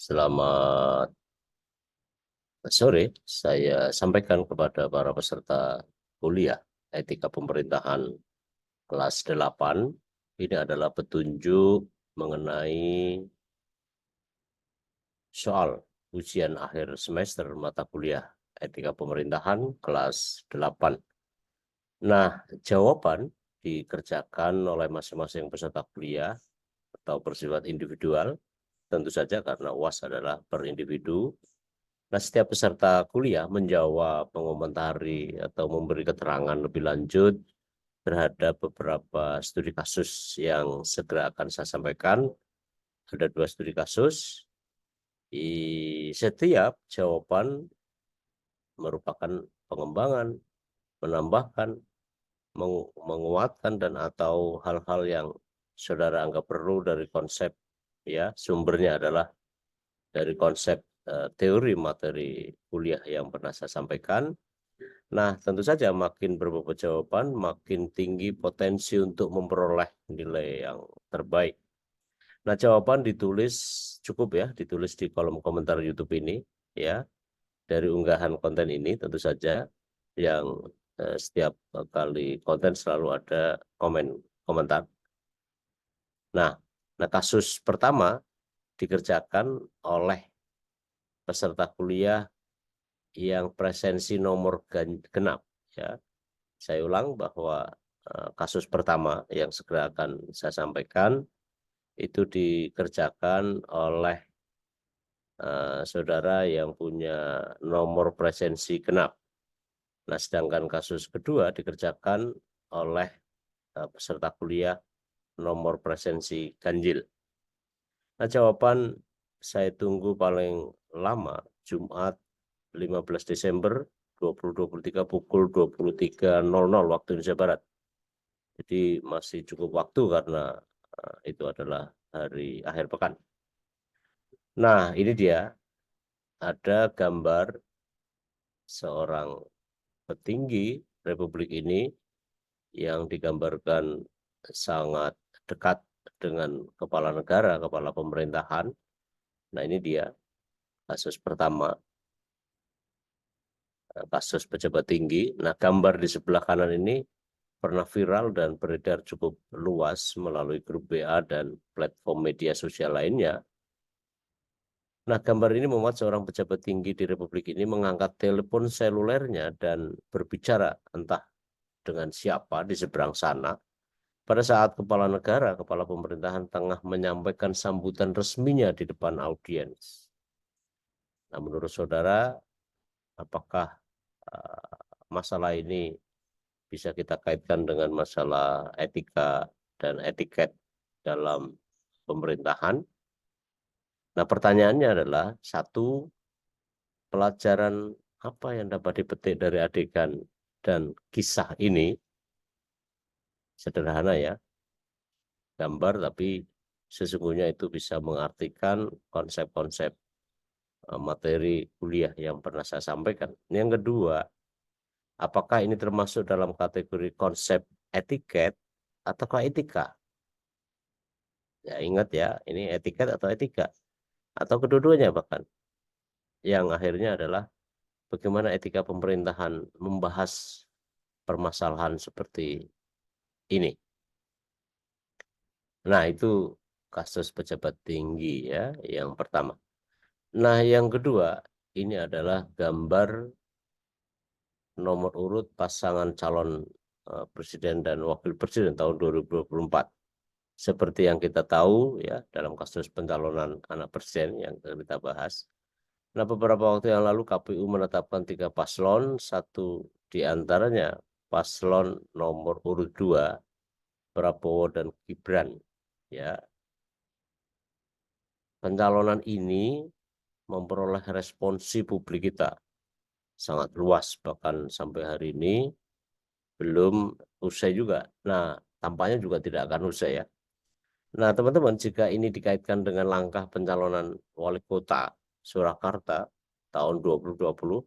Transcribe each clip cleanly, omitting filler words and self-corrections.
Selamat sore, saya sampaikan kepada para peserta kuliah Etika Pemerintahan kelas 8. Ini adalah petunjuk mengenai soal ujian akhir semester mata kuliah Etika Pemerintahan kelas 8. Nah, jawaban dikerjakan oleh masing-masing peserta kuliah atau bersifat individual, tentu saja karena UAS adalah per individu. Nah, setiap peserta kuliah menjawab, mengomentari, atau memberi keterangan lebih lanjut terhadap beberapa studi kasus yang segera akan saya sampaikan. Ada 2 studi kasus. Setiap jawaban merupakan pengembangan, menambahkan, menguatkan, dan atau hal-hal yang saudara anggap perlu dari konsep, ya, sumbernya adalah dari konsep teori materi kuliah yang pernah saya sampaikan. Nah, tentu saja makin berbobot jawaban, makin tinggi potensi untuk memperoleh nilai yang terbaik. Nah, jawaban ditulis cukup ya, ditulis di kolom komentar YouTube ini, ya, dari unggahan konten ini tentu saja, yang setiap kali konten selalu ada komentar. Nah, kasus pertama dikerjakan oleh peserta kuliah yang presensi nomor genap, ya. Saya ulang bahwa kasus pertama yang segera akan saya sampaikan itu dikerjakan oleh saudara yang punya nomor presensi genap. Nah, sedangkan kasus kedua dikerjakan oleh peserta kuliah nomor presensi ganjil. Nah, jawaban saya tunggu paling lama Jumat 15 Desember 2023 pukul 23.00 waktu Indonesia Barat. Jadi masih cukup waktu karena itu adalah hari akhir pekan. Nah, ini dia, ada gambar seorang petinggi Republik ini yang digambarkan sangat dekat dengan kepala negara, kepala pemerintahan. Nah, ini dia kasus pertama, kasus pejabat tinggi. Nah, gambar di sebelah kanan ini pernah viral dan beredar cukup luas melalui grup WA dan platform media sosial lainnya. Nah, gambar ini memuat seorang pejabat tinggi di Republik ini mengangkat telepon selulernya dan berbicara entah dengan siapa di seberang sana pada saat kepala negara, kepala pemerintahan tengah menyampaikan sambutan resminya di depan audiens. Nah, menurut saudara, apakah masalah ini bisa kita kaitkan dengan masalah etika dan etiket dalam pemerintahan? Nah, pertanyaannya adalah, satu, pelajaran apa yang dapat dipetik dari adegan dan kisah ini? Sederhana ya, gambar, tapi sesungguhnya itu bisa mengartikan konsep-konsep materi kuliah yang pernah saya sampaikan. Yang kedua, apakah ini termasuk dalam kategori konsep etiket ataukah etika? Ya, ingat ya, ini etiket atau etika, atau kedua-duanya bahkan. Yang akhirnya adalah bagaimana etika pemerintahan membahas permasalahan seperti ini. Nah, itu kasus pejabat tinggi ya, yang pertama. Nah, yang kedua, ini adalah gambar nomor urut pasangan calon presiden dan wakil presiden tahun 2024. Seperti yang kita tahu ya, dalam kasus pencalonan anak presiden yang kita bahas. Nah, beberapa waktu yang lalu KPU menetapkan 3 paslon, satu di antaranya paslon nomor urut 2, Prabowo dan Gibran. Ya, pencalonan ini memperoleh responsi publik kita sangat luas, bahkan sampai hari ini belum usai juga. Nah, tampaknya juga tidak akan usai ya. Nah, teman-teman, jika ini dikaitkan dengan langkah pencalonan wali kota Surakarta tahun 2020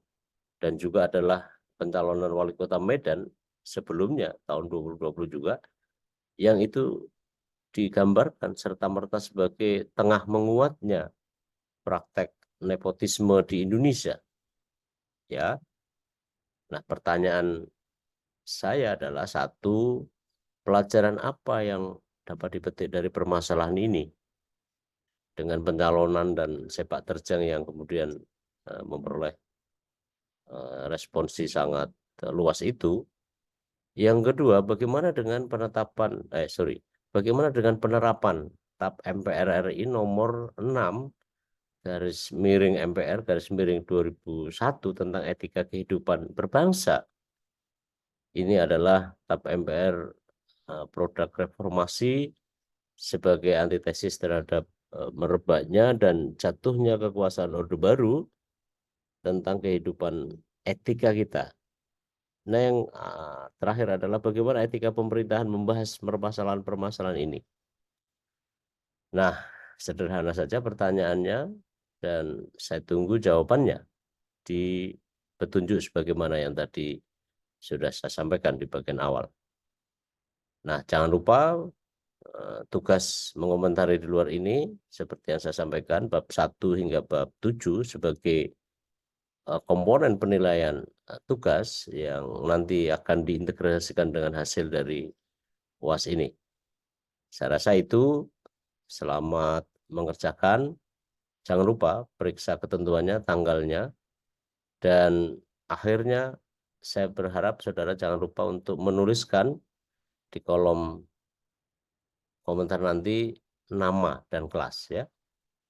dan juga adalah pencalonan wali kota Medan sebelumnya tahun 2020 juga, yang itu digambarkan serta-merta sebagai tengah menguatnya praktek nepotisme di Indonesia. Ya. Nah, pertanyaan saya adalah satu, pelajaran apa yang dapat dipetik dari permasalahan ini dengan pencalonan dan sepak terjang yang kemudian memperoleh responsi sangat luas itu. Yang kedua, bagaimana dengan bagaimana dengan penerapan TAP MPR RI nomor 6 garis miring MPR garis miring 2001 tentang etika kehidupan berbangsa. Ini adalah TAP MPR produk reformasi sebagai antitesis terhadap merebaknya dan jatuhnya kekuasaan Orde Baru tentang kehidupan etika kita. Nah, yang terakhir adalah bagaimana etika pemerintahan membahas permasalahan-permasalahan ini. Nah, sederhana saja pertanyaannya dan saya tunggu jawabannya di petunjuk sebagaimana yang tadi sudah saya sampaikan di bagian awal. Nah, jangan lupa tugas mengomentari di luar ini seperti yang saya sampaikan bab 1 hingga bab 7 sebagai komponen penilaian tugas yang nanti akan diintegrasikan dengan hasil dari UAS ini. Saya rasa itu. Selamat mengerjakan. Jangan lupa periksa ketentuannya, tanggalnya, dan akhirnya saya berharap saudara jangan lupa untuk menuliskan di kolom komentar nanti nama dan kelas ya.